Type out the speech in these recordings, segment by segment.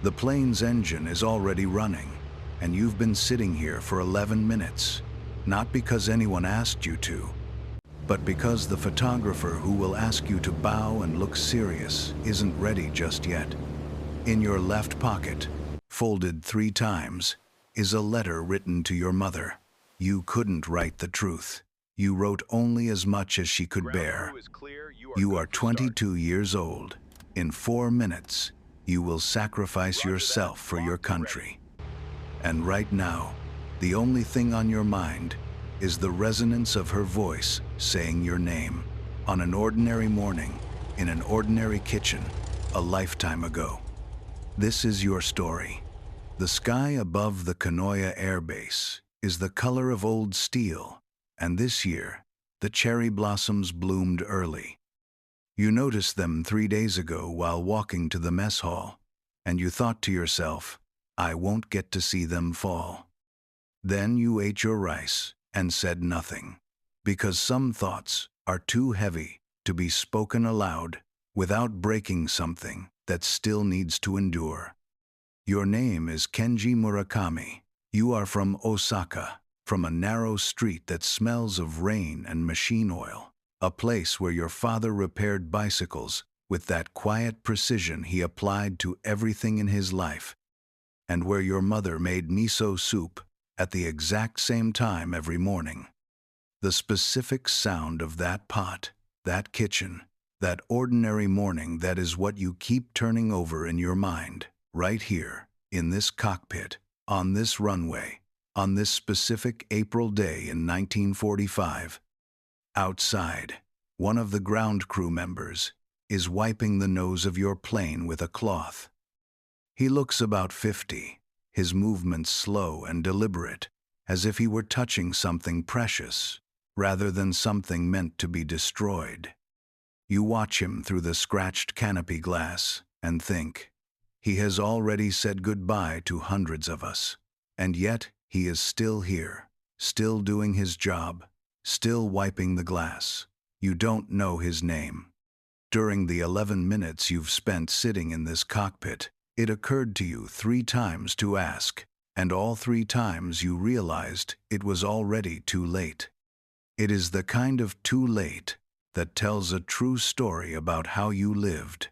The plane's engine is already running, and you've been sitting here for 11 minutes, not because anyone asked you to, but because the photographer who will ask you to bow and look serious isn't ready just yet. In your left pocket, folded 3 times, is a letter written to your mother. You couldn't write the truth. You wrote only as much as she could bear. You are 22 years old. In 4 minutes, you will sacrifice yourself for your country. And right now, the only thing on your mind is the resonance of her voice saying your name on an ordinary morning in an ordinary kitchen a lifetime ago. This is your story. The sky above the Kanoya Air Base is the color of old steel, and this year, the cherry blossoms bloomed early. You noticed them 3 days ago while walking to the mess hall, and you thought to yourself, I won't get to see them fall. Then you ate your rice and said nothing, because some thoughts are too heavy to be spoken aloud without breaking something that still needs to endure. Your name is Kenji Murakami. You are from Osaka, from a narrow street that smells of rain and machine oil, a place where your father repaired bicycles with that quiet precision he applied to everything in his life, and where your mother made miso soup at the exact same time every morning. The specific sound of that pot, that kitchen, that ordinary morning, that is what you keep turning over in your mind, right here, in this cockpit, on this runway, on this specific April day in 1945. Outside, one of the ground crew members is wiping the nose of your plane with a cloth. He looks about 50, his movements slow and deliberate, as if he were touching something precious, rather than something meant to be destroyed. You watch him through the scratched canopy glass and think, he has already said goodbye to hundreds of us, and yet he is still here, still doing his job, still wiping the glass. You don't know his name. During the 11 minutes you've spent sitting in this cockpit, it occurred to you 3 times to ask, and all 3 times you realized it was already too late. It is the kind of too late that tells a true story about how you lived.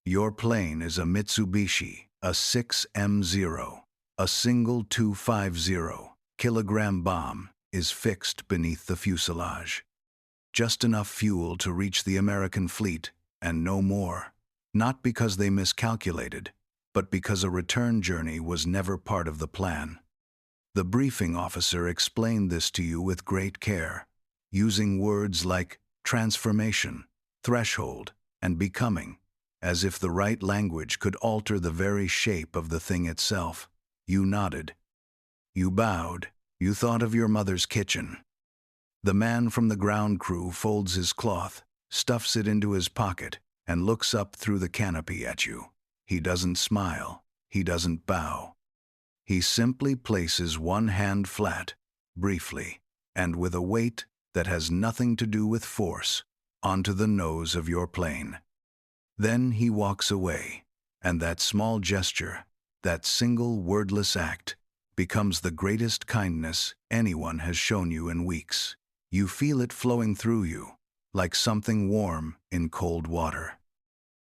Your plane is a Mitsubishi A6M0. A single 250-kilogram bomb is fixed beneath the fuselage. Just enough fuel to reach the American fleet, and no more. Not because they miscalculated, but because a return journey was never part of the plan. The briefing officer explained this to you with great care, using words like transformation, threshold, and becoming, as if the right language could alter the very shape of the thing itself. You nodded. You bowed. You thought of your mother's kitchen. The man from the ground crew folds his cloth, stuffs it into his pocket, and looks up through the canopy at you. He doesn't smile. He doesn't bow. He simply places one hand flat, briefly, and with a weight that has nothing to do with force, onto the nose of your plane. Then he walks away, and that small gesture, that single wordless act, becomes the greatest kindness anyone has shown you in weeks. You feel it flowing through you, like something warm in cold water.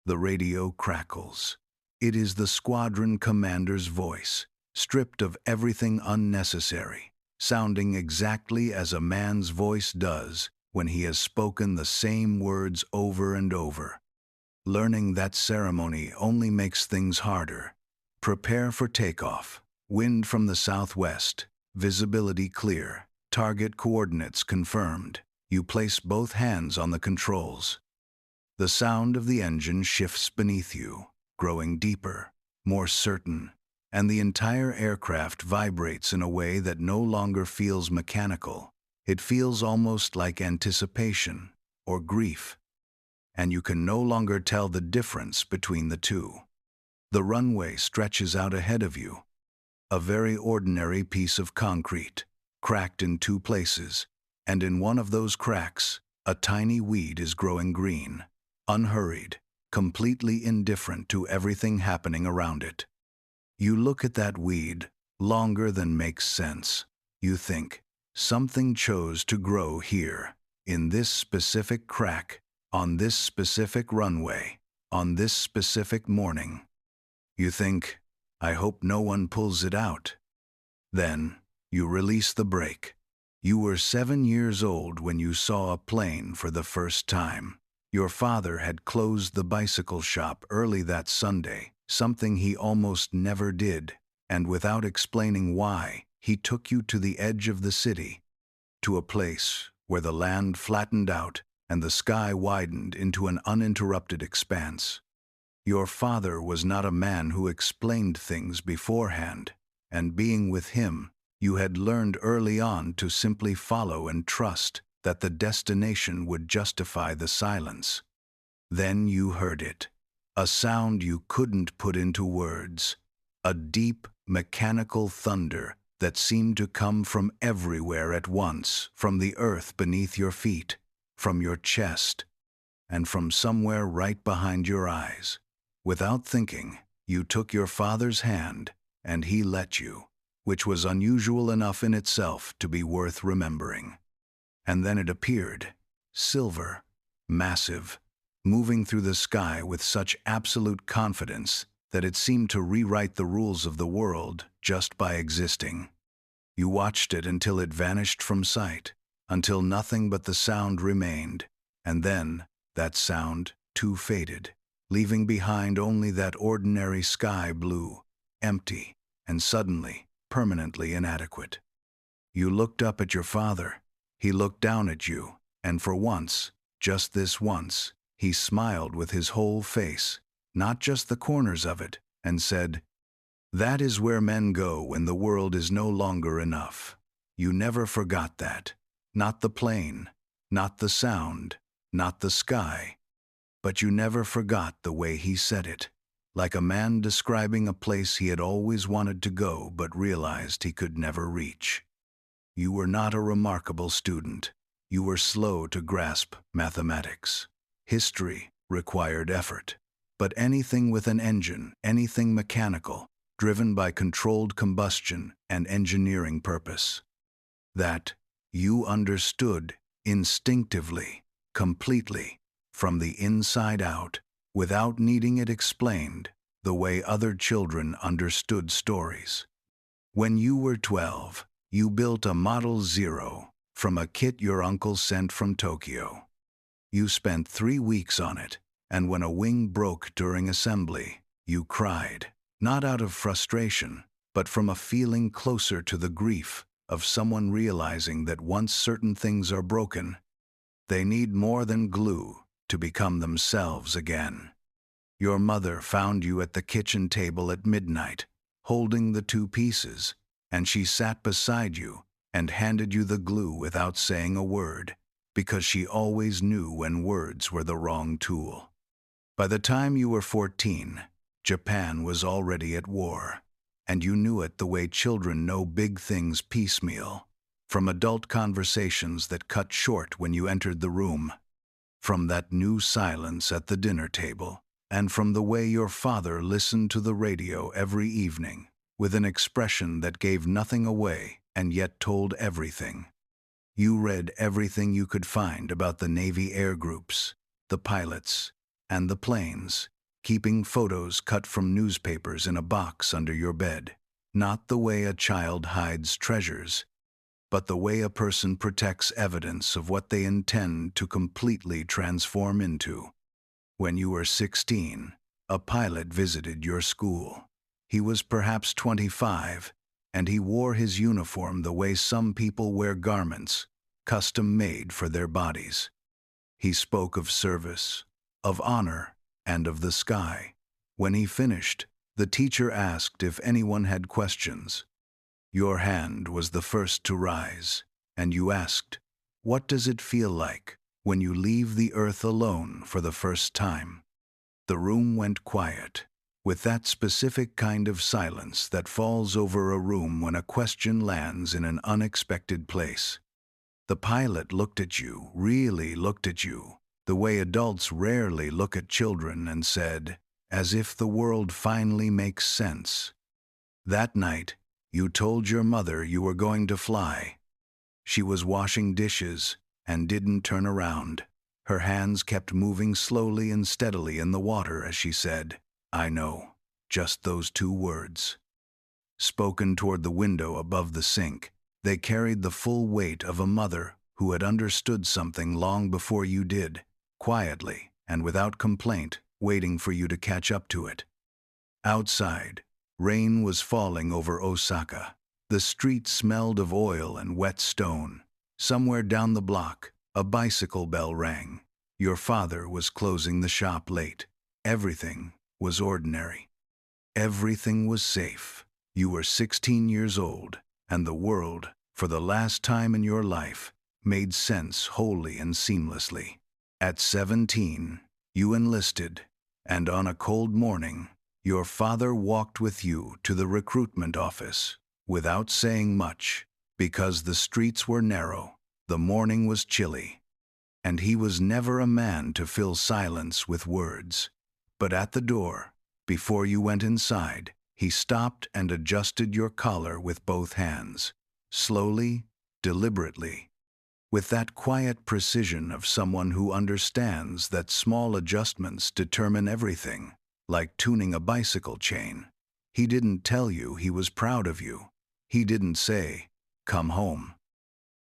The radio crackles. It is the squadron commander's voice, stripped of everything unnecessary, sounding exactly as a man's voice does when he has spoken the same words over and over. Learning that ceremony only makes things harder. Prepare for takeoff. Wind from the southwest. Visibility clear. Target coordinates confirmed. You place both hands on the controls. The sound of the engine shifts beneath you, growing deeper, more certain, and the entire aircraft vibrates in a way that no longer feels mechanical. It feels almost like anticipation or grief, and you can no longer tell the difference between the two. The runway stretches out ahead of you, a very ordinary piece of concrete, cracked in 2 places, and in one of those cracks, a tiny weed is growing green, unhurried, completely indifferent to everything happening around it. You look at that weed, longer than makes sense. You think, something chose to grow here, in this specific crack, on this specific runway, on this specific morning. You think, I hope no one pulls it out. Then, you release the brake. You were 7 years old when you saw a plane for the first time. Your father had closed the bicycle shop early that Sunday, something he almost never did, and without explaining why, he took you to the edge of the city, to a place where the land flattened out and the sky widened into an uninterrupted expanse. Your father was not a man who explained things beforehand, and being with him, you had learned early on to simply follow and trust that the destination would justify the silence. Then you heard it, a sound you couldn't put into words, a deep, mechanical thunder that seemed to come from everywhere at once, from the earth beneath your feet, from your chest, and from somewhere right behind your eyes. Without thinking, you took your father's hand, and he let you, which was unusual enough in itself to be worth remembering. And then it appeared, silver, massive, moving through the sky with such absolute confidence that it seemed to rewrite the rules of the world just by existing. You watched it until it vanished from sight, until nothing but the sound remained, and then that sound too faded, leaving behind only that ordinary sky blue, empty, and suddenly, permanently inadequate. You looked up at your father. He looked down at you, and for once, just this once, he smiled with his whole face, not just the corners of it, and said, "That is where men go when the world is no longer enough." You never forgot that. Not the plane, not the sound, not the sky. But you never forgot the way he said it, like a man describing a place he had always wanted to go but realized he could never reach. You were not a remarkable student. You were slow to grasp mathematics. History required effort. But anything with an engine, anything mechanical, driven by controlled combustion and engineering purpose, that you understood instinctively, completely, from the inside out, without needing it explained, the way other children understood stories. When you were 12, you built a Model 0 from a kit your uncle sent from Tokyo. You spent 3 weeks on it, and when a wing broke during assembly, you cried, not out of frustration, but from a feeling closer to the grief of someone realizing that once certain things are broken, they need more than glue to become themselves again. Your mother found you at the kitchen table at midnight, holding the 2 pieces, and she sat beside you and handed you the glue without saying a word, because she always knew when words were the wrong tool. By the time you were 14, Japan was already at war, and you knew it the way children know big things piecemeal, from adult conversations that cut short when you entered the room, from that new silence at the dinner table, and from the way your father listened to the radio every evening, with an expression that gave nothing away and yet told everything. You read everything you could find about the Navy air groups, the pilots, and the planes, keeping photos cut from newspapers in a box under your bed, not the way a child hides treasures, but the way a person protects evidence of what they intend to completely transform into. When you were 16, a pilot visited your school. He was perhaps 25, and he wore his uniform the way some people wear garments, custom-made for their bodies. He spoke of service, of honor, and of the sky. When he finished, the teacher asked if anyone had questions. Your hand was the first to rise, and you asked, "What does it feel like when you leave the earth alone for the first time?" The room went quiet, with that specific kind of silence that falls over a room when a question lands in an unexpected place. The pilot looked at you, really looked at you, the way adults rarely look at children, and said, as if the world finally makes sense, That night, you told your mother you were going to fly. She was washing dishes and didn't turn around. Her hands kept moving slowly and steadily in the water as she said, "I know," just those two words. Spoken toward the window above the sink, they carried the full weight of a mother who had understood something long before you did, quietly and without complaint, waiting for you to catch up to it. Outside, rain was falling over Osaka. The street smelled of oil and wet stone. Somewhere down the block, a bicycle bell rang. Your father was closing the shop late. Everything was ordinary. Everything was safe. You were 16 years old, and the world, for the last time in your life, made sense wholly and seamlessly. At 17, you enlisted, and on a cold morning, your father walked with you to the recruitment office, without saying much, because the streets were narrow, the morning was chilly, and he was never a man to fill silence with words. But at the door, before you went inside, he stopped and adjusted your collar with both hands, slowly, deliberately, with that quiet precision of someone who understands that small adjustments determine everything, like tuning a bicycle chain. He didn't tell you he was proud of you. He didn't say, "Come home."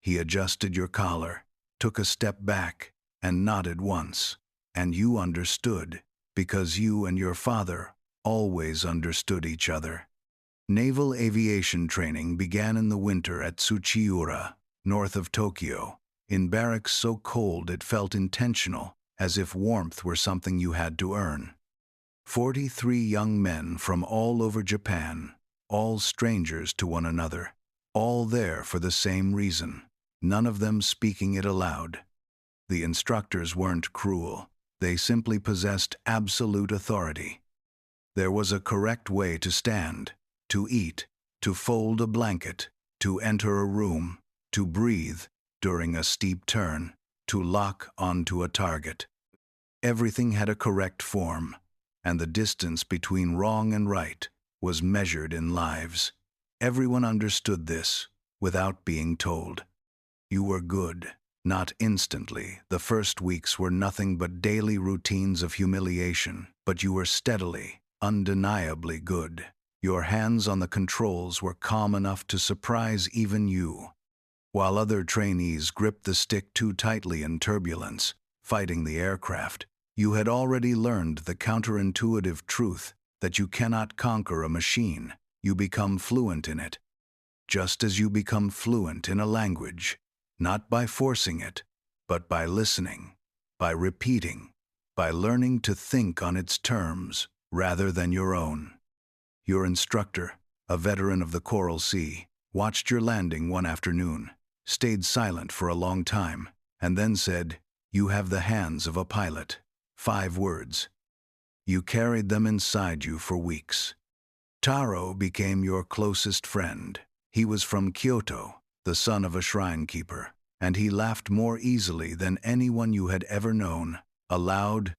He adjusted your collar, took a step back, and nodded once, and you understood, because you and your father always understood each other. Naval aviation training began in the winter at Tsuchiura, north of Tokyo, in barracks so cold it felt intentional, as if warmth were something you had to earn. 43 young men from all over Japan, all strangers to one another, all there for the same reason, none of them speaking it aloud. The instructors weren't cruel, they simply possessed absolute authority. There was a correct way to stand, to eat, to fold a blanket, to enter a room, to breathe during a steep turn, to lock onto a target. Everything had a correct form, and the distance between wrong and right was measured in lives. Everyone understood this, without being told. You were good, not instantly. The first weeks were nothing but daily routines of humiliation, but you were steadily, undeniably good. Your hands on the controls were calm enough to surprise even you. While other trainees gripped the stick too tightly in turbulence, fighting the aircraft, you had already learned the counterintuitive truth that you cannot conquer a machine, you become fluent in it. Just as you become fluent in a language, not by forcing it, but by listening, by repeating, by learning to think on its terms rather than your own. Your instructor, a veteran of the Coral Sea, watched your landing one afternoon, stayed silent for a long time, and then said, "You have the hands of a pilot." 5 words. You carried them inside you for weeks. Taro became your closest friend. He was from Kyoto, the son of a shrine keeper, and he laughed more easily than anyone you had ever known, a loud,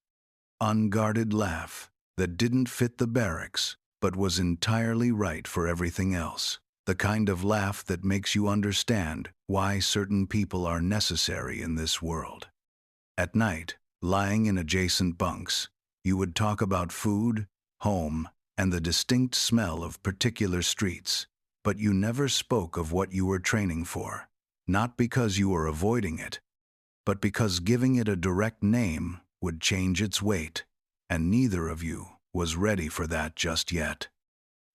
unguarded laugh that didn't fit the barracks, but was entirely right for everything else. The kind of laugh that makes you understand why certain people are necessary in this world. At night, lying in adjacent bunks, you would talk about food, home, and the distinct smell of particular streets, but you never spoke of what you were training for, not because you were avoiding it, but because giving it a direct name would change its weight, and neither of you was ready for that just yet.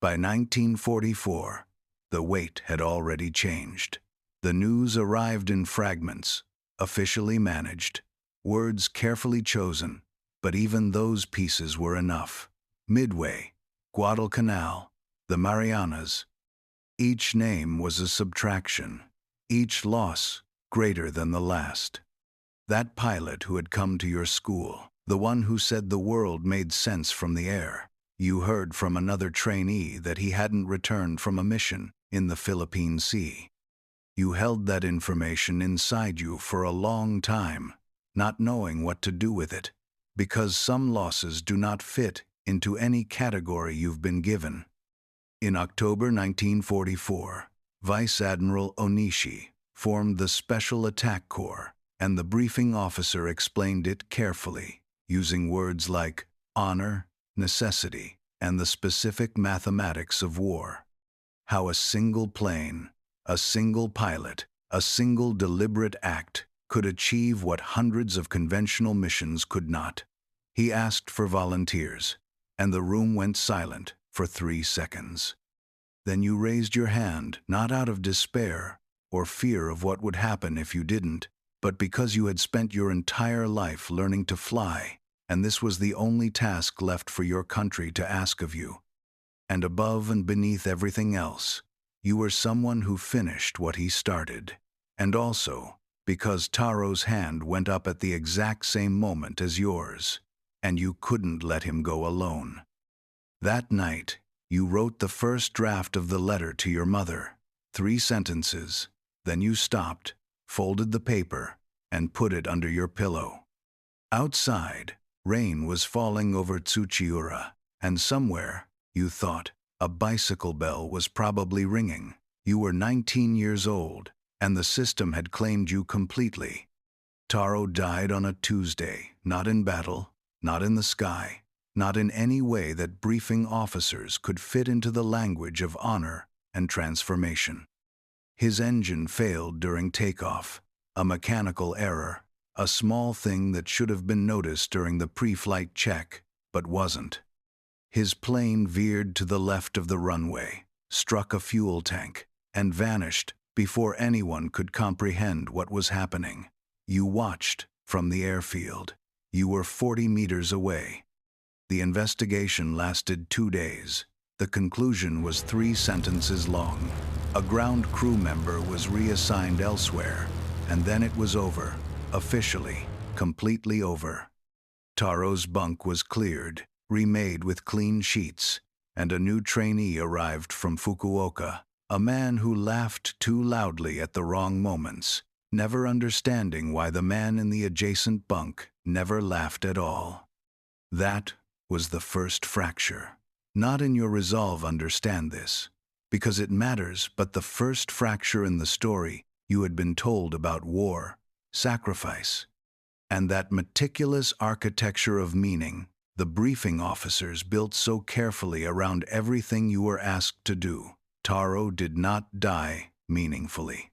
By 1944, the weight had already changed. The news arrived in fragments, officially managed, words carefully chosen, but even those pieces were enough. Midway, Guadalcanal, the Marianas. Each name was a subtraction, each loss greater than the last. That pilot who had come to your school, the one who said the world made sense from the air, you heard from another trainee that he hadn't returned from a mission in the Philippine Sea. You held that information inside you for a long time, not knowing what to do with it, because some losses do not fit into any category you've been given. In October 1944, Vice Admiral Onishi formed the Special Attack Corps, and the briefing officer explained it carefully, using words like honor, necessity, and the specific mathematics of war. How a single plane, a single pilot, a single deliberate act could achieve what hundreds of conventional missions could not. He asked for volunteers, and the room went silent for 3 seconds. Then you raised your hand, not out of despair or fear of what would happen if you didn't, but because you had spent your entire life learning to fly, and this was the only task left for your country to ask of you. And above and beneath everything else, you were someone who finished what he started. And also, because Taro's hand went up at the exact same moment as yours, and you couldn't let him go alone. That night, you wrote the first draft of the letter to your mother, 3 sentences, then you stopped, folded the paper, and put it under your pillow. Outside, rain was falling over Tsuchiura, and somewhere, you thought, a bicycle bell was probably ringing. You were 19 years old, and the system had claimed you completely. Taro died on a Tuesday, not in battle, not in the sky, not in any way that briefing officers could fit into the language of honor and transformation. His engine failed during takeoff, a mechanical error, a small thing that should have been noticed during the pre-flight check, but wasn't. His plane veered to the left of the runway, struck a fuel tank, and vanished before anyone could comprehend what was happening. You watched from the airfield. You were 40 meters away. The investigation lasted 2 days. The conclusion was 3 sentences long. A ground crew member was reassigned elsewhere, and then it was over, officially, completely over. Taro's bunk was cleared, remade with clean sheets, and a new trainee arrived from Fukuoka, a man who laughed too loudly at the wrong moments, never understanding why the man in the adjacent bunk never laughed at all. That was the first fracture. Not in your resolve understand this, because it matters, but the first fracture in the story you had been told about war, sacrifice, and that meticulous architecture of meaning the briefing officers built so carefully around everything you were asked to do. Taro did not die meaningfully.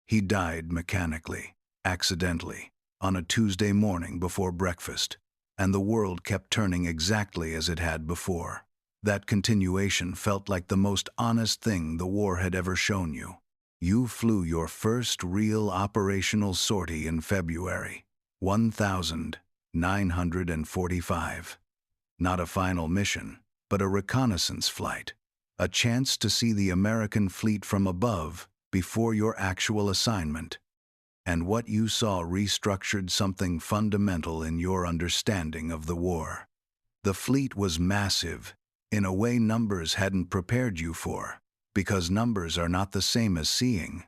He died mechanically, accidentally, on a Tuesday morning before breakfast, and the world kept turning exactly as it had before. That continuation felt like the most honest thing the war had ever shown you. You flew your first real operational sortie in February, 1945. Not a final mission, but a reconnaissance flight, a chance to see the American fleet from above before your actual assignment. And what you saw restructured something fundamental in your understanding of the war. The fleet was massive, in a way numbers hadn't prepared you for, because numbers are not the same as seeing.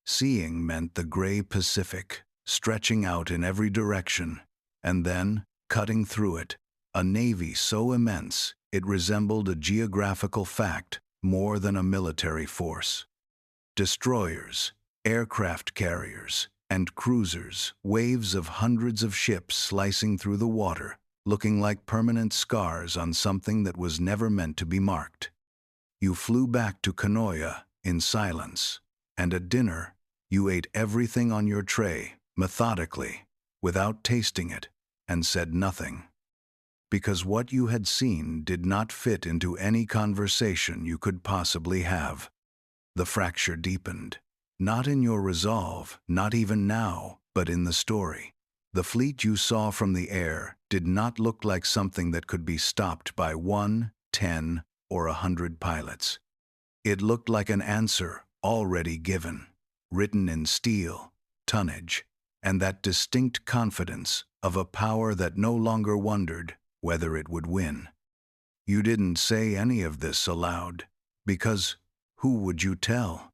Seeing meant the gray Pacific, stretching out in every direction, and then, cutting through it, a navy so immense it resembled a geographical fact more than a military force. Destroyers, aircraft carriers, and cruisers, waves of hundreds of ships slicing through the water, looking like permanent scars on something that was never meant to be marked. You flew back to Kanoya in silence, and at dinner, you ate everything on your tray, methodically, without tasting it, and said nothing. Because what you had seen did not fit into any conversation you could possibly have. The fracture deepened. Not in your resolve, not even now, but in the story. The fleet you saw from the air did not look like something that could be stopped by 1, 10, or 100 pilots. It looked like an answer already given, written in steel, tonnage, and that distinct confidence of a power that no longer wondered whether it would win. You didn't say any of this aloud, because who would you tell?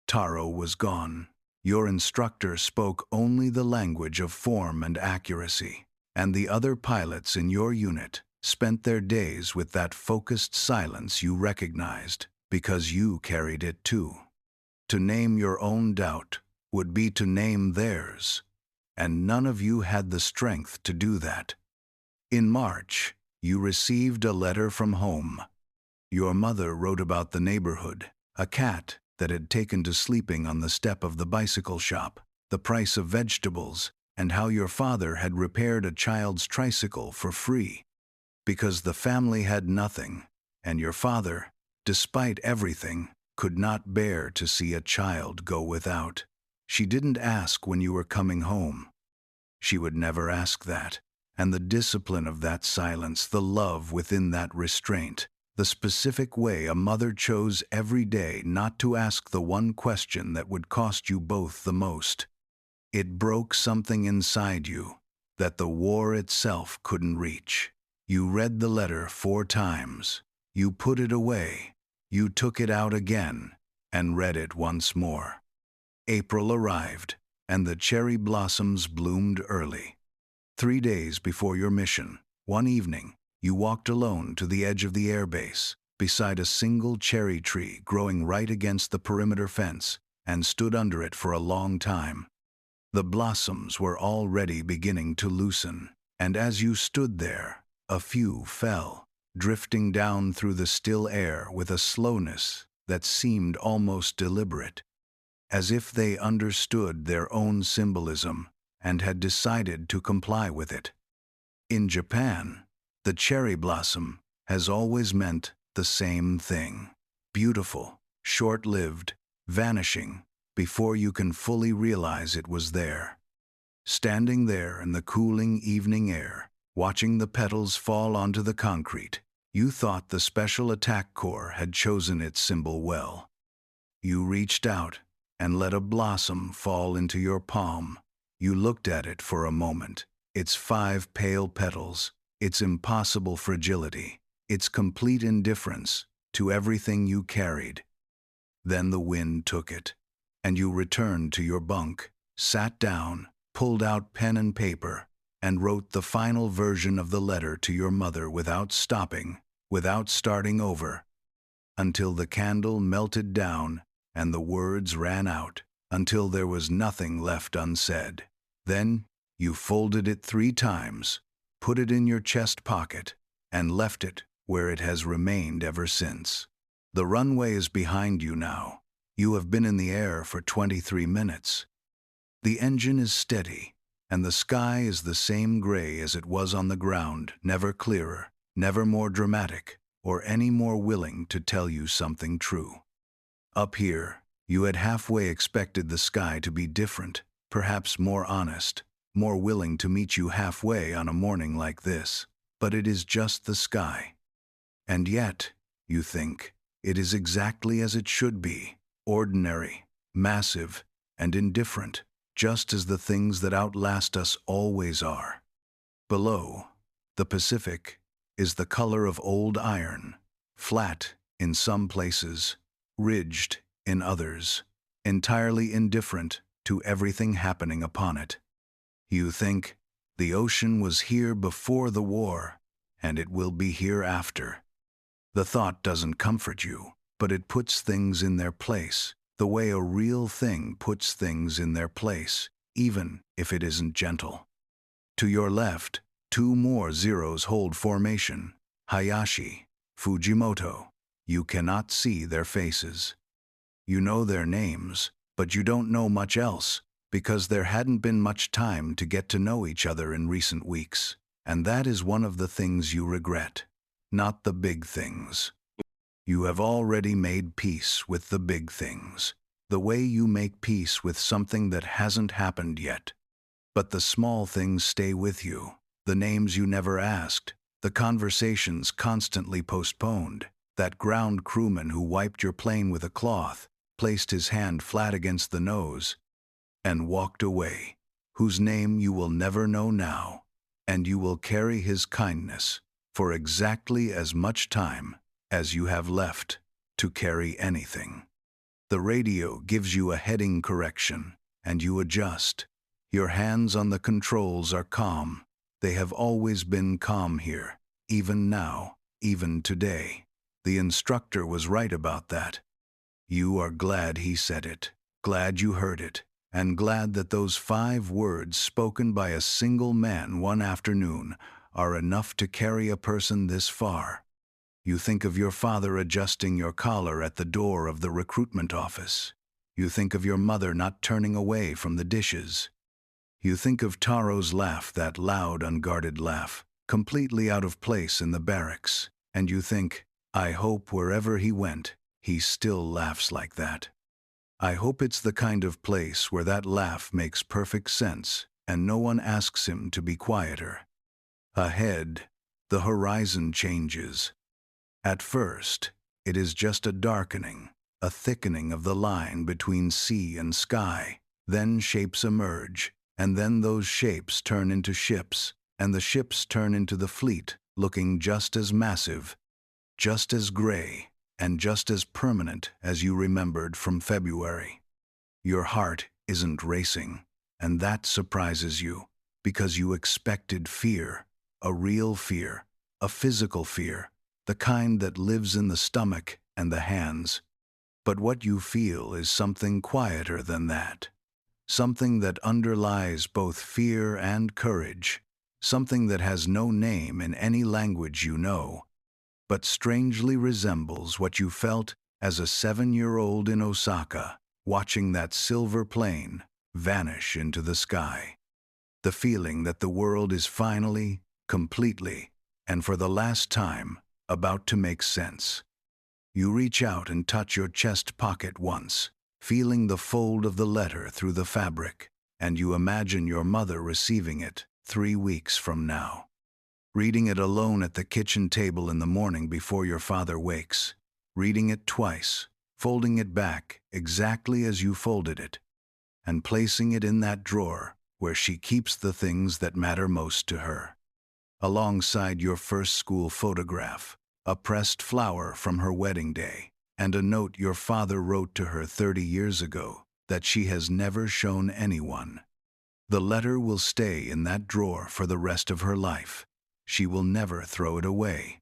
Taro was gone. Your instructor spoke only the language of form and accuracy, and the other pilots in your unit spent their days with that focused silence you recognized because you carried it too. To name your own doubt would be to name theirs, and none of you had the strength to do that. In March, you received a letter from home. Your mother wrote about the neighborhood, a cat that had taken to sleeping on the step of the bicycle shop, the price of vegetables, and how your father had repaired a child's tricycle for free. Because the family had nothing, and your father, despite everything, could not bear to see a child go without. She didn't ask when you were coming home. She would never ask that, and the discipline of that silence, the love within that restraint, the specific way a mother chose every day not to ask the one question that would cost you both the most. It broke something inside you that the war itself couldn't reach. You read the letter 4 times. You put it away. You took it out again and read it once more. April arrived, and the cherry blossoms bloomed early. 3 days before your mission, one evening, you walked alone to the edge of the airbase, beside a single cherry tree growing right against the perimeter fence, and stood under it for a long time. The blossoms were already beginning to loosen, and as you stood there, a few fell, drifting down through the still air with a slowness that seemed almost deliberate, as if they understood their own symbolism and had decided to comply with it. In Japan, the cherry blossom has always meant the same thing: beautiful, short-lived, vanishing before you can fully realize it was there. Standing there in the cooling evening air, watching the petals fall onto the concrete, you thought the Special Attack Corps had chosen its symbol well. You reached out and let a blossom fall into your palm. You looked at it for a moment, its 5 pale petals, its impossible fragility, its complete indifference to everything you carried. Then the wind took it, and you returned to your bunk, sat down, pulled out pen and paper, and wrote the final version of the letter to your mother without stopping, without starting over, until the candle melted down and the words ran out, until there was nothing left unsaid. Then you folded it 3 times, put it in your chest pocket, and left it where it has remained ever since. The runway is behind you now. You have been in the air for 23 minutes. The engine is steady, and the sky is the same gray as it was on the ground, never clearer, never more dramatic, or any more willing to tell you something true. Up here, you had halfway expected the sky to be different, perhaps more honest, more willing to meet you halfway on a morning like this, but it is just the sky. And yet, you think, it is exactly as it should be, ordinary, massive, and indifferent, just as the things that outlast us always are. Below, the Pacific is the color of old iron, flat in some places, ridged in others, entirely indifferent to everything happening upon it. You think, the ocean was here before the war, and it will be here after. The thought doesn't comfort you, but it puts things in their place, the way a real thing puts things in their place, even if it isn't gentle. To your left, 2 more zeros hold formation: Hayashi, Fujimoto. You cannot see their faces. You know their names, but you don't know much else, because there hadn't been much time to get to know each other in recent weeks, and that is one of the things you regret, not the big things. You have already made peace with the big things, the way you make peace with something that hasn't happened yet. But the small things stay with you, the names you never asked, the conversations constantly postponed, that ground crewman who wiped your plane with a cloth, placed his hand flat against the nose, and walked away, whose name you will never know now, and you will carry his kindness for exactly as much time as you have left to carry anything. The radio gives you a heading correction, and you adjust. Your hands on the controls are calm. They have always been calm here, even now, even today. The instructor was right about that. You are glad he said it, glad you heard it, and glad that those 5 words spoken by a single man one afternoon are enough to carry a person this far. You think of your father adjusting your collar at the door of the recruitment office. You think of your mother not turning away from the dishes. You think of Taro's laugh, that loud, unguarded laugh, completely out of place in the barracks, and you think, I hope wherever he went, he still laughs like that. I hope it's the kind of place where that laugh makes perfect sense and no one asks him to be quieter. Ahead, the horizon changes. At first, it is just a darkening, a thickening of the line between sea and sky. Then shapes emerge, and then those shapes turn into ships, and the ships turn into the fleet, looking just as massive, just as gray, and just as permanent as you remembered from February. Your heart isn't racing, and that surprises you, because you expected fear, a real fear, a physical fear, the kind that lives in the stomach and the hands. But what you feel is something quieter than that. Something that underlies both fear and courage. Something that has no name in any language you know, but strangely resembles what you felt as a 7-year-old in Osaka, watching that silver plane vanish into the sky. The feeling that the world is finally, completely, and for the last time, about to make sense. You reach out and touch your chest pocket once, feeling the fold of the letter through the fabric, and you imagine your mother receiving it 3 weeks from now. Reading it alone at the kitchen table in the morning before your father wakes. Reading it twice, folding it back exactly as you folded it, and placing it in that drawer where she keeps the things that matter most to her. Alongside your first school photograph, a pressed flower from her wedding day, and a note your father wrote to her 30 years ago that she has never shown anyone. The letter will stay in that drawer for the rest of her life. She will never throw it away.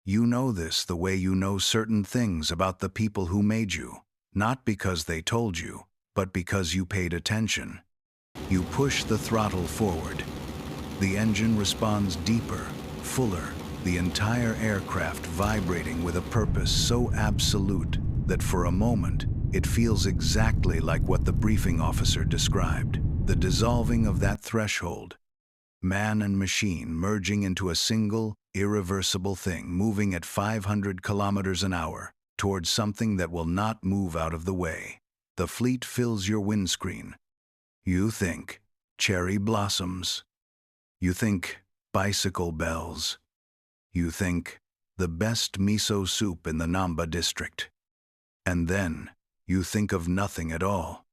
You know this the way you know certain things about the people who made you, not because they told you, but because you paid attention. You push the throttle forward. The engine responds deeper, fuller, the entire aircraft vibrating with a purpose so absolute that for a moment it feels exactly like what the briefing officer described, the dissolving of that threshold. Man and machine merging into a single, irreversible thing, moving at 500 kilometers an hour towards something that will not move out of the way. The fleet fills your windscreen. You think cherry blossoms. You think bicycle bells. You think the best miso soup in the Namba district. And then you think of nothing at all.